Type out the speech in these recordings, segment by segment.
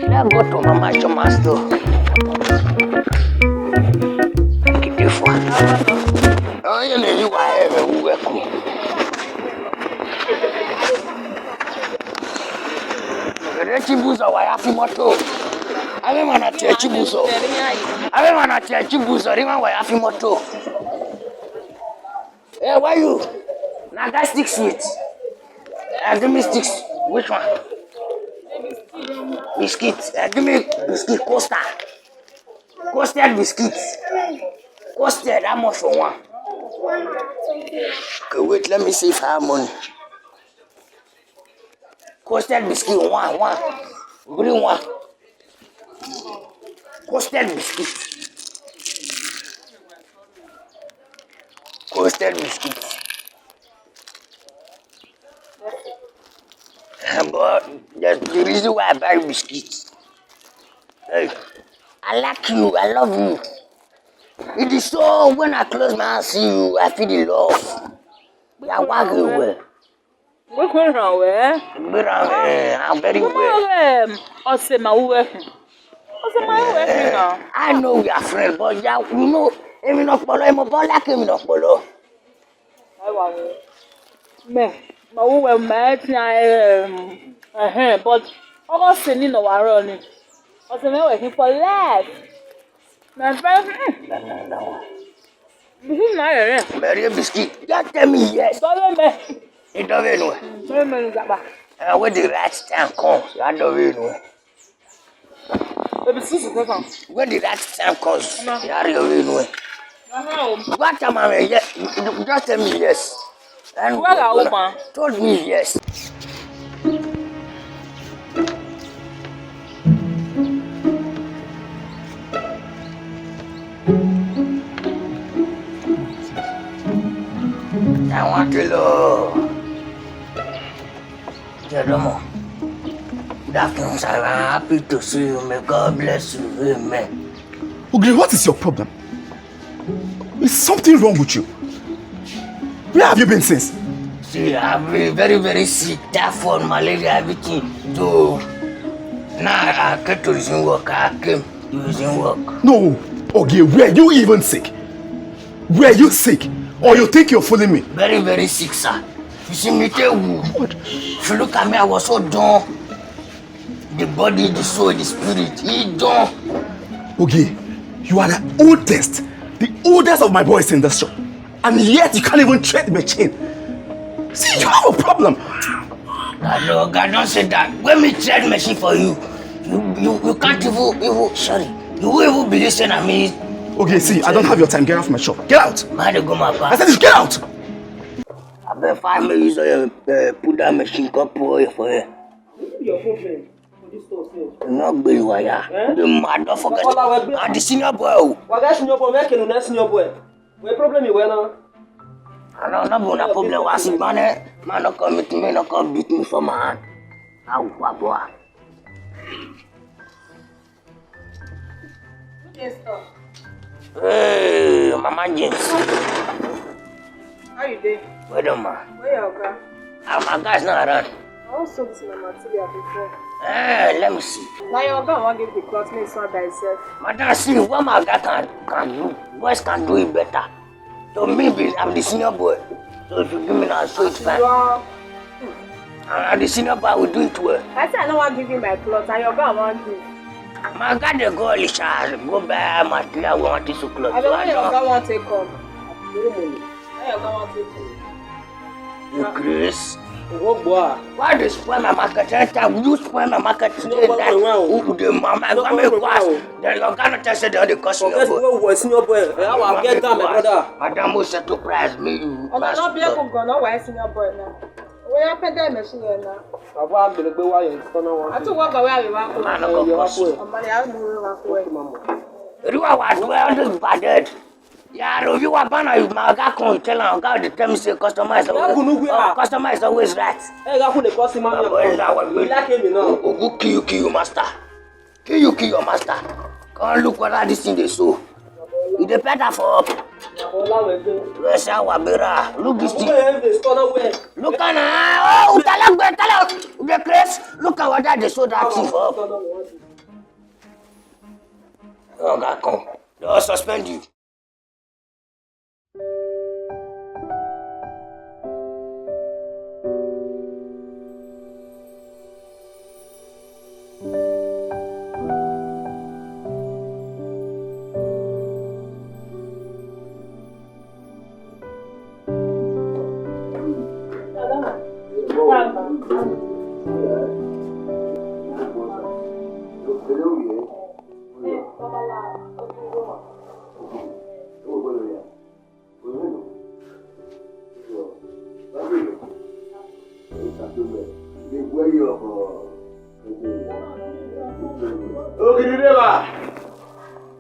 Let's go to Mama Choma's store. Keep it for. Oh, you know you are ever welcome. The chibuzo wa yafi moto. Ave mana tie chibuzo. Ave mana tie chibuzo. Rima wa yafi moto. Hey, why you? Naga stick sweet. Give me sticks. Which one? Biscuit. Give me biscuit coaster. Coasted biscuits. Coasted, how much for one? Okay, wait, let me see if I have money. Coasted biscuit, one. Green one. Coasted biscuit. Coasted biscuit. But that's the reason why I buy biscuits. Hey, I like you, I love you. It is so when I close my eyes, see you, I feel the love. I walk away. What going on where? I'm very well. I know we are friends, but you know, I'm not following my ball like I'm not follow. But almost sending no warning. I was working for life. My friend, this is my area. Mary biscuit, just tell me yes. It doesn't know. When the right time comes, I don't know. When the right time comes, I don't know. What time am I? Just tell me yes. And told me yes. I want to love. Jeromo. Good afternoon, sir. I'm happy to see you. May God bless you. Amen. Ogiri, what is your problem? Is something wrong with you? Where have you been since? See, I've been very, very sick. Typhoid, malaria, everything. So, now I came to resume work. I came to resume work. No, Ogiri, were you even sick? Were you sick? Or you think you're fooling me? Very, very sick, sir. You see me tell you. If you look at me, I was so done. The body, the soul, the spirit, he done. Ogiri, you are the oldest of my boys in this shop. And yet you can't even trade my chain. See, you have a problem. God, don't say that. When me trade machine for you, you can't even, sorry. You won't even believe saying I mean. Okay, see, I don't have your time. Get off my shop. Get out. I said you get out. I bet 5 minutes put that machine cup for you. Your problem for this store. Not good, why? The mad don't forget. I'm the senior boy. What guys senior boy? Make no senior boy. What problem you now? I don't know no problem. What's it, man? Man, not come with me, not come beat me for my hand. How boy? Yes, sir. Hey, Mama James. How you doing? Wait a minute. Where you going? My guy's not around. I also see my material before. Let me see. Now you're going to give the cloth me son by itself. Madam, see what my guy can do. Boys can do it better. So maybe I'm the senior boy. So if you give me now, so it's fine. I'm the senior boy, I will do it well. I said I don't want to give you my clothes, and you're going to want to. My God, they go Lisha, go buy material, we want this clothes. I don't want your God want to take home. Why your God want to take home? You Chris? What boy? Why do you spoil my market? You spoil my market today. The mama, I'm going to pass. Then you're going to test it on the customer. Okay, what senior boy? I'll get down, my brother. Madam will set to price me. I'm not be able to go now. Why senior boy now? Where you pay that machine now? I've got to go away and stand on. I told what go where you want. Man, I'm going to you are what this bad. Yeah, you are banner. My guy can't tell him. God, the time say customer is always right. Hey, I put the customer. You like him now? Who kill you, master? Kill your master. Come look what this thing they show. You the better for up. Yes, Wabira. Look this thing. Look at oh, tell the place. Look at what they sold that thing for. Oh, God, come. They'll suspend you.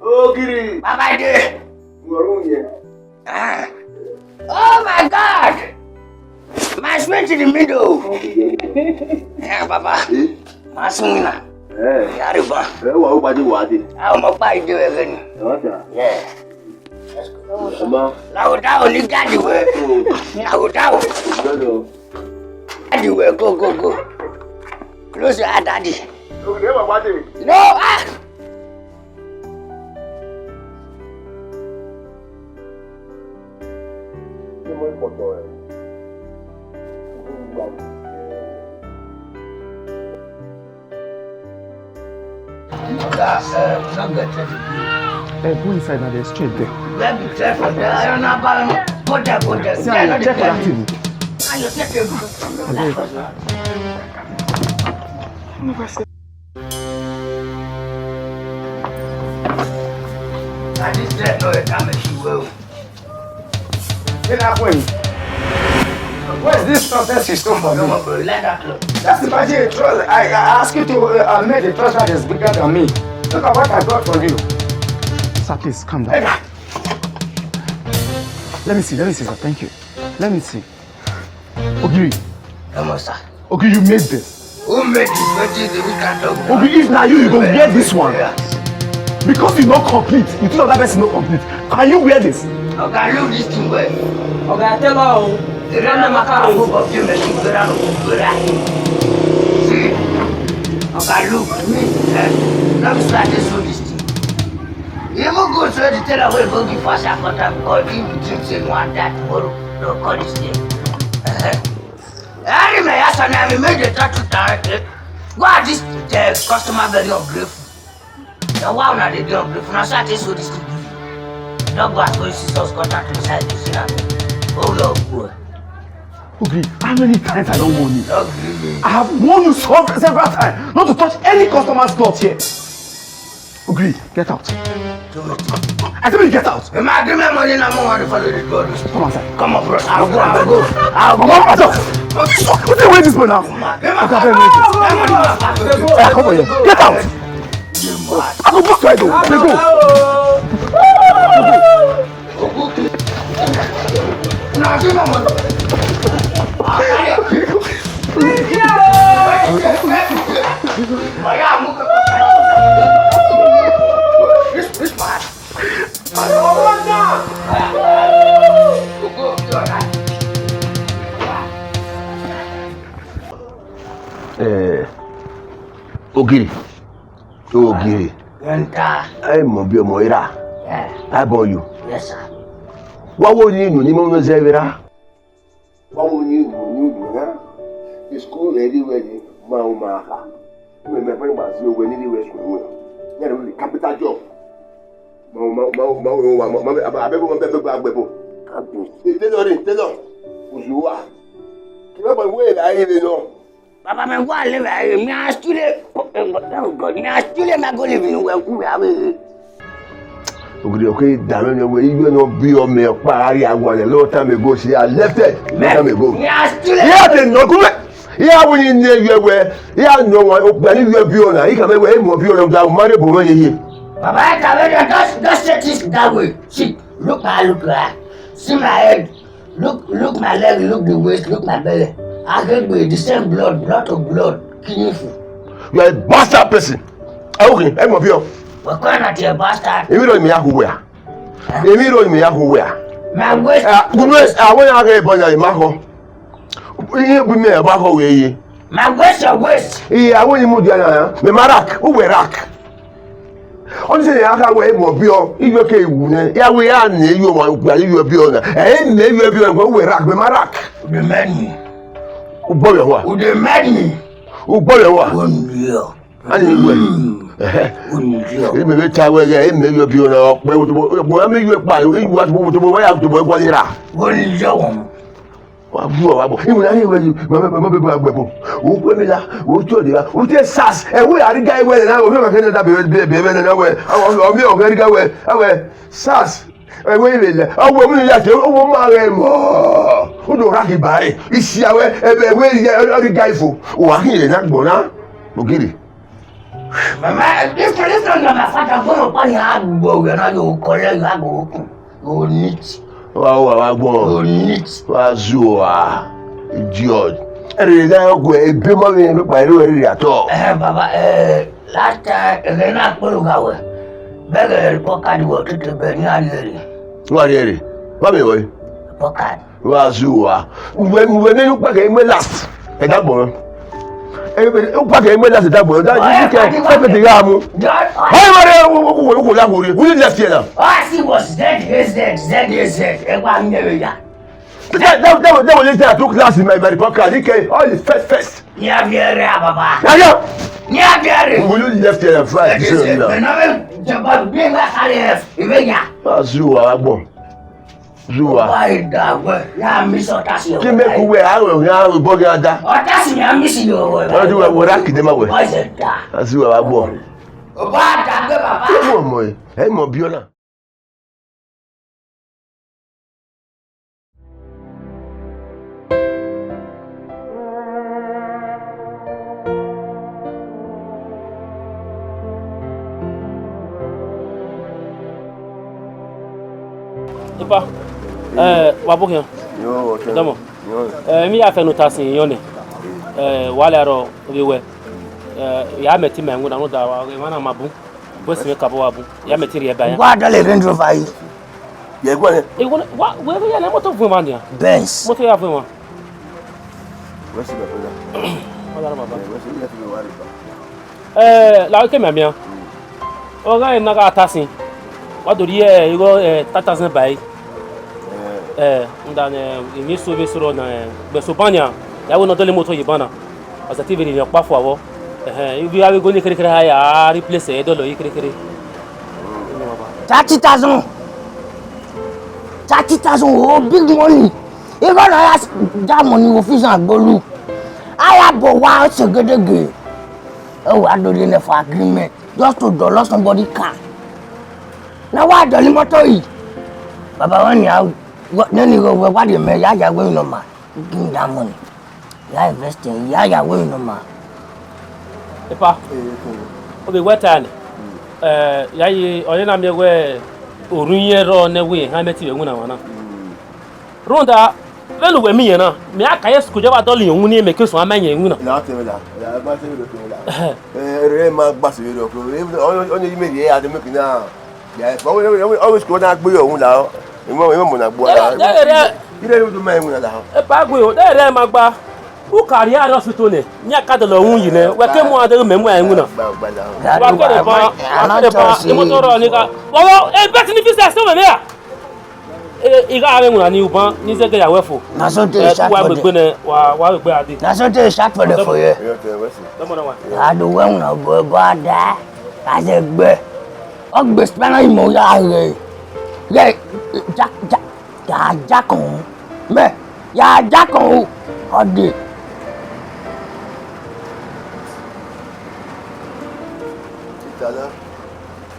Ogiri. Baba there. Oh my God! My switch in the middle. Yeah, Baba. My swingina. Yariba. I'm a pie do again. Yeah. Now only got you work. Now you work. Go. Close your eye, Daddy. No, Go inside now, they're straight there. let me check for that. I don't know about go there. See, I check for that TV. And you take it. I just said no, you can't make you well. Get that way. Where's this stuff that you stole from me? Come on, bro, let that go. Just imagine a trust. I asked you to make a trust that is bigger than me. Look at what I got for you. Sir, please, calm down. Let me see, sir. Thank you. Let me see. Ogiri. Come on, sir. Ogiri, you made this. Who made this? What is it? We can't talk about. Ogiri, if now you go wear this one. Because you're not complete. You think that person is not complete. Can you wear this? Okay, look this thing well. Okay, tell her. The random account of you making good out of good. See? Okay, look. Let me start this with this thing. You will go to the tell away go give us a contact because if you drink in one that tomorrow, no call this thing. I remember son, I made the tattoo directly. Why this customer very ungrateful? Now why not they do ungrateful? Now start this with this thing. Don't go as well see us contact inside this thing. Oh no, boy. Ogiri, how many times I don't warn you? Ogiri. I have warned you several times not to touch any customer's cloth here. Ogiri, get out. I tell you get out. Give me money and I'm going to follow the door. Come on, sir. Come on, bro. I'll go. Come on, myself. What are you waiting for now? Come on here. Get out. I go back to I go. Now give me money. This man. Ogiri. Enter. I'm a biomoira. Yeah. I born you. Yes, sir. What would you need? You know, Zevira? What would you do? The school ready, Maumaka. My friend was you when he was the capital job. Papa, me go live here. Me a student. Oh God, me a student. Me go live in where okay, damn it, you know, be on me a party. I was a long time ago. She had left it. Time ago. Yeah, student. Yeah, then no good. Yeah, when you near you were, yeah, no one, but if you are beyond, he can make more beyond that money, but when you hear. Papa, don't set it that way. See, look my see my head. Look my leg, look the waist, look my belly. I get the same blood to blood. Kidney. You are a bastard person. Okay, I'm of you. We're going at your bastard. If you don't mean who we are. Emi ro mi ya ko we a. My waist. I want to get bonya ma ko. Iye bi me e ba ko we yi. My waist, your waist. Iye awon ni mu dia na. Me marak, who we rack. On say aka we mo bi o, iwe ke ewu ne. Ya we ya na eyu mo gba iwe bi o na. Na eyu bi o ko we rack, me marak. The man. O bo yo wa. O the man. O bo yo wa. Onyo. Ani iwe. Onyo. Me be ta we ga me eyu bi o na pe o to mo me eyu pa iwu wa to mo wa ya to mo gbo ira. Onyo. Wa bu wa bo. Imu na ni we ma be ba gbebo. O pe mi la, o to de la. O te sas. E we ari ga we na o me ma ke da be na we. O mi o ga ri ga we. Awe sas. E we le le. O mi ya te o ma re mo. O do ra ki bare. Isi awe e be we ri ga ifo. O wa ki le na gbo na. Ogiri. Mama, this one na my father go no pa ya gbo we na yo kole ya go ku. O neat. Wa gbo. O neat. Wa zuwa. Idiot. Ere ga go e be mo mi pa ere ri ato. Baba, last time na polo ga we. Bege pocket wo tete be ni ayere. Wa ere. Wa me wo. Pocket. Wa zuwa. We ne pa ke me last. E da gbo. O pa ke me last da gbo. Da ji ke pe te ga mu. Hey mare wo la go ri. Who left here now? Ah, he was dead, he's dead, he's dead. Ewa nyewe ya. That was later I took class in my pocket. Okay, all is first. Nya biere baba. Yeah. Nya biere. Will you left here and fly? Benawe jaba binga kale ibenya. Zuwa agbo. Zuwa. Why da we? Ya miso tasi. Ki me ku we awo ya we bogi ada. O tasi ya misi yo we. What do we rock dem we? O se da. Zuwa agbo. O ba da gbe baba. Mo mo e. E mo biola. Ipa, wabukia. Yo, Damo. Mi ya fe notasi yone. Wale ro wiwe. Ya meti mengu na no da wa mana mabu. Bosi me kabo wabu. Ya meti ri eba ya. Wa da le Range Rover yi. Ye gwa ne. E wa we ya na moto fu man dia. Benz. Moto ya fu man. Wesi be pela. Wala baba. Wesi ya fi wari ba. La ke me mia. O ga na ga atasi. Wa do ri iro 3000 bai. Ndane mi so be soro na be so banya. Ya wo no dole moto yibana. Asa TV ni pa fo awo. Ibi awe go ni kere ha ya replace e dolo yi kere. 30,000. 30,000, oh, big money. You gonna ask that money office and go I have a wild segedege. Oh, I don't need for agreement. Just to dollar somebody car. Now why the motor yi? Baba when you then you go what you may ya going no man. Give me that money. Ya investing, ya going no man. Ipa. O be wetan. Ya yi onye na me we orunye ro na we ha meti we nguna wana. Ronda velu we mi yana. Me aka yes ko jaba doli yun ni me keso amanye nguna. Na te la. Ya ba te do la. Re ma gba se ro ko. Onye yi me ye ade me kina. Ya, ba we always go na gbe ohun la. Mo na gbo la. Ile lo do me nguna la. E pa gbe o de re ma gba. U kari ara hospital ne. Nya ka de lo hun yi ne. We ke mu ade me mu ayi nguna. Wa ke de ba, e mo to ro ni ka. Wo e bet ni fi se me ya. Iga ave nguna ni uban ni se ke ya wefo. Na so te shot Wa for gbe ne wa gbe ade. Na so te shot for the for you. Domo na wa. I do well na go da. I say gbe. O gbe spana imo ya re. Ye ja kon. Me ya ja kon o de.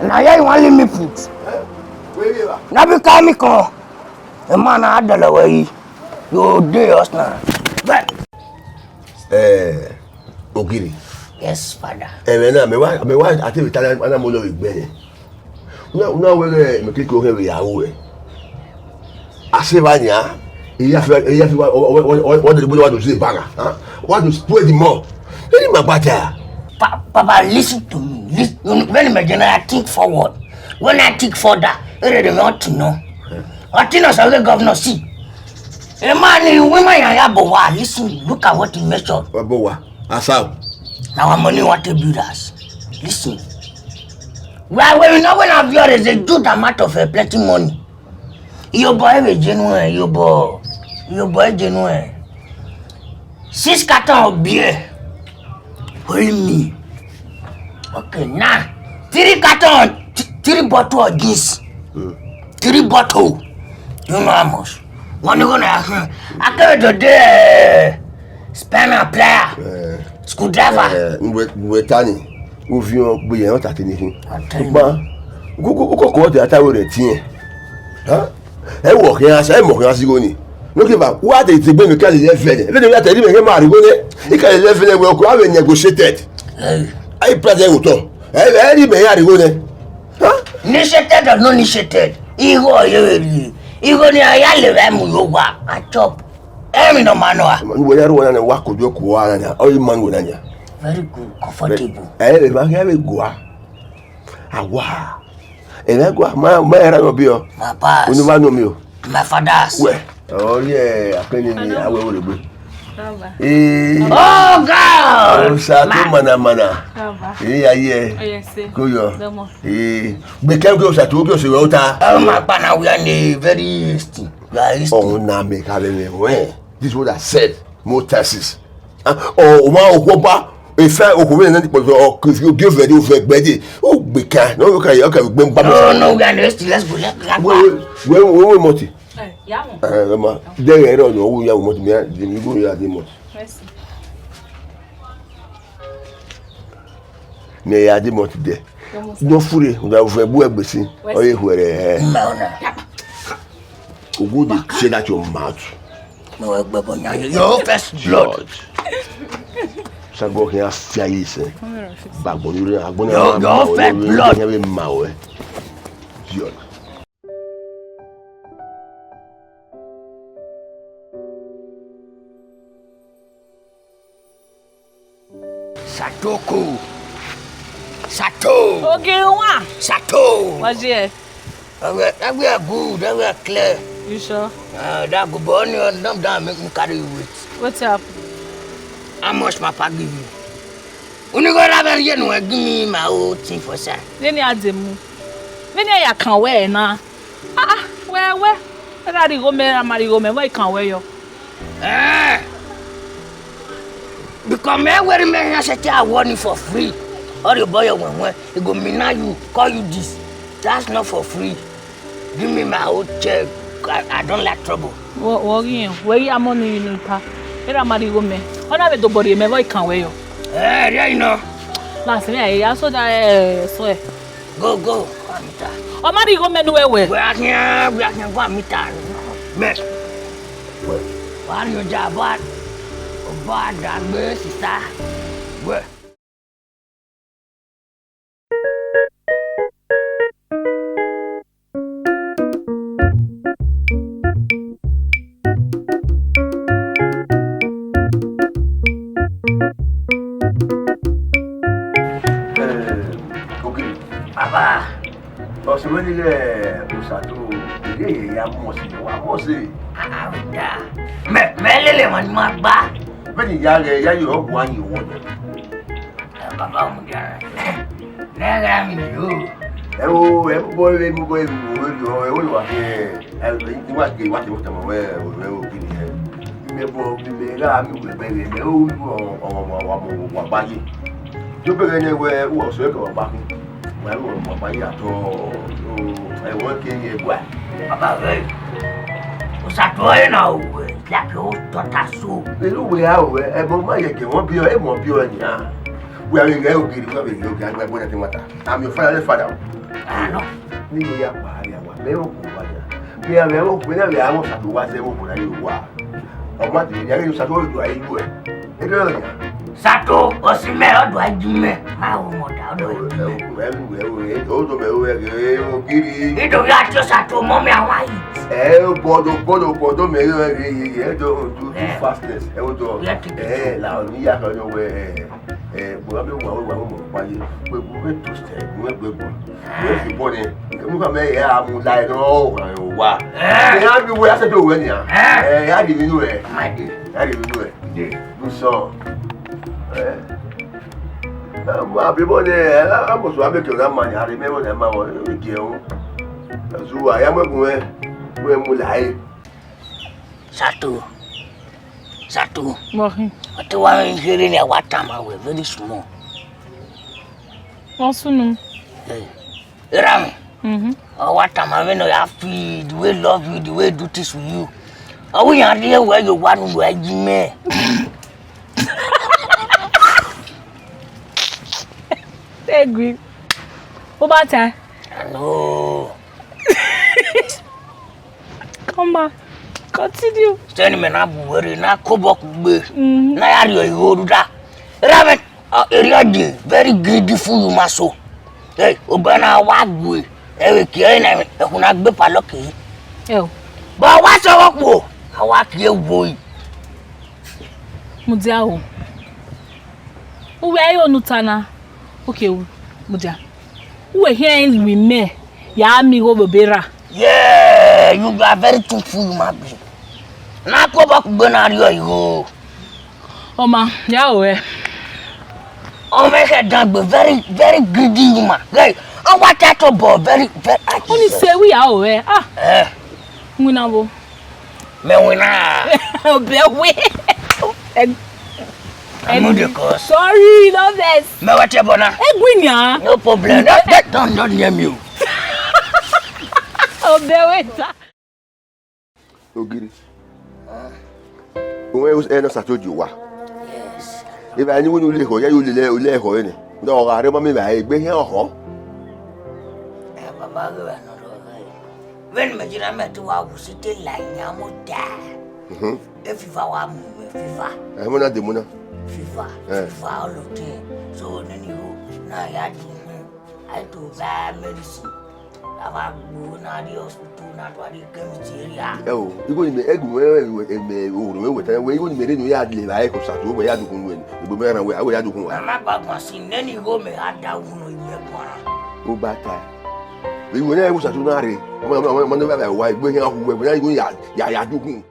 Na you want me put. Na be call me kon. E man adala we. You dey us na. Ogiri. Yes, father. Me wa ati vitala ana mo lo igbe ni. Una we me kiko he we yawo e. Asebanya, e ya fi what the boy want to say banga, huh? Want to spread the more. Any magbata. Papa, listen to me. Listen, when I think forward, when I think further, They want to know. What you know, the governor see? A man, women, and listen, look at what he measured. Asao. Now our money want to build us. Listen. Well, when you know when I've got is a good amount of plenty money. Your boy is genuine, your boy genuine. 6 cartons of beer. Hold me. Okay, now 3 cartons, 3 bottles of this. 3 bottles. You know how much? One you gonna ask me? I came today. Spanner player. Screwdriver. Tani. Ouvions bouillant à tenir. Pourquoi tu as taillé tiens? Hein? Elle voit rien, ça est mort en sigoni. Donc il va, où a été bien le cas des effets? Le gars t'a dit, mais il m'a rigolé. Et quand les effets vont quoi avec négocier tête? Aïe, pas d'un autant. Elle dit, mais il a rigolé. Hein? Niche tête, non niche tête. Il va y a le même yoga à chop. Eh, non, manoa. Nous voyons un wako de quoi, oh, il m'a dit. Very good, comfortable. Eh, il va y avoir quoi? Ah, waouh. Et là, quoi, ma era no bio. Ma pass. Nous va nommer. My father's. Ouais. Oh, yeah, à peine ni à ouais, le Oh, God! Ça, tout mana. Yeah. Koyo. Mais quel que ça tout que c'est autant. Oh, my pana, we are very hasty. Oh, na me calme, ouais. This is what I said. More taxes. Oh, moi, au pas. Et faire au combien d'années pour que Dieu veut dire faire bêter ou bécan non ok même pas non we are let's go oui monter ya vraiment derrière non où il y a monter mais de niveau il y a des monter merci mais il y a des monter de non fourré on va faire boire bessi oye huere au goût de c'est là tu m'as no gbebonya your first blood ça go rien fiailler ça bagbo ni agbona your first blood y avait mawe viol Satoko Sato Ogiri Sato what's here that we are good that we are clear you sure that go burn you down make me carry you weight what's up how much my papa give you when you go there you know give me my whole thing for sir then you ademu when you can wear na where that go me amari go me where can wear yo because me wear me here say I want it for free or you buy when he go mina you call you this that's not for free give me my whole check I don't like trouble where you money you pa era amari go me ona be do body me where can wear yo there you know last me I saw that so go amari go me no where we are here go meet me why you job bad that me sister we Papa. Oh, c'est moi qui l'ai sato. Il y a moi aussi. Mais les man magba. Mais il y a eu un point you want. Papa mon gars. Nega mi yo. Boy, you are here. You want to watch what I'm aware of. Mais bon, mais là, mais tu peux gagner où on se va. Well, papa, you have to. I work in here. Papa, hey. Usatoe now. Like you daughter so. We are. Mama, you can want pure. I'm pure. We are going to get you. I'm your father. I know. You are we are very open. We are to watch them open. You are. Or what? You are you. Sato, Osime, do I do me? My own mother. Ogiri. You don't got your Sato, mommy, and why? Bodo, me, do fastness. Loud, you are Boa be wa mo pa ye. We to stay. We fi body. Mo ka me ya mu lai no wa. Ya bi we ase do we ni a. Ya di mi nu e. Ya di mi nu e. Du so. Ma bi bo ne mo so abe ke na ma ya re me wo na ma wo we ke o. Zuwa ya mo gun we mu lai. Satu. Morri. What one hearing a what time we very small. What's your name? Ram. Oh, What time I know I feel the way love you, the way do this with you. Oh, we are there where you want where you may. Agree. What about that? No. Come back. Continue. Send me na buwere na kobok be. Na yari yo yoruda. Ramen area dey very beautiful you maso. Hey, obana wagwe. Ewe ki na e kuna gbe paloke. Yo. Ba wa so wopo. Awa ki ewo. Mudia o. Uwe ayo nutana. Okay, Mudia. Uwe here in me. Ya mi go bebera. Yeah, you are very truthful, you my be. Na ko ba ku na ri yo. Oma, ya o e. O me ke dagbe very greedy woman. Hey, I want that to bo very. Only say we ya o e. Ah. Nguna bo. Me wina. Be we. Sorry, no vex. me what you bona? Egwinya. No problem. Don't name you. Obeweta. Ogiri. Owe us eno satoju wa. Yes. If I knew you le you le ho ni. Do ga re ma me ba egbe hin ho. Baba go na do. When me jira me to wa usite la nyamo da. If you wa mu FIFA. Mo na de mo na. FIFA all of them. So then you na ya do. I do buy medicine. Ava go na the hospital na to the chemistry area. Igo ni me egu me o we tan we igo ni me re no ya le la e ko sa to we ya du kun we ni. Igbo me ran we ya du kun wa. Mama ba kwa sin then you go me ada uno ime kwara. O ba ta. We wo na e ko sa to na re. Mo no ba wa igbo hin ahu we na igo ya du kun.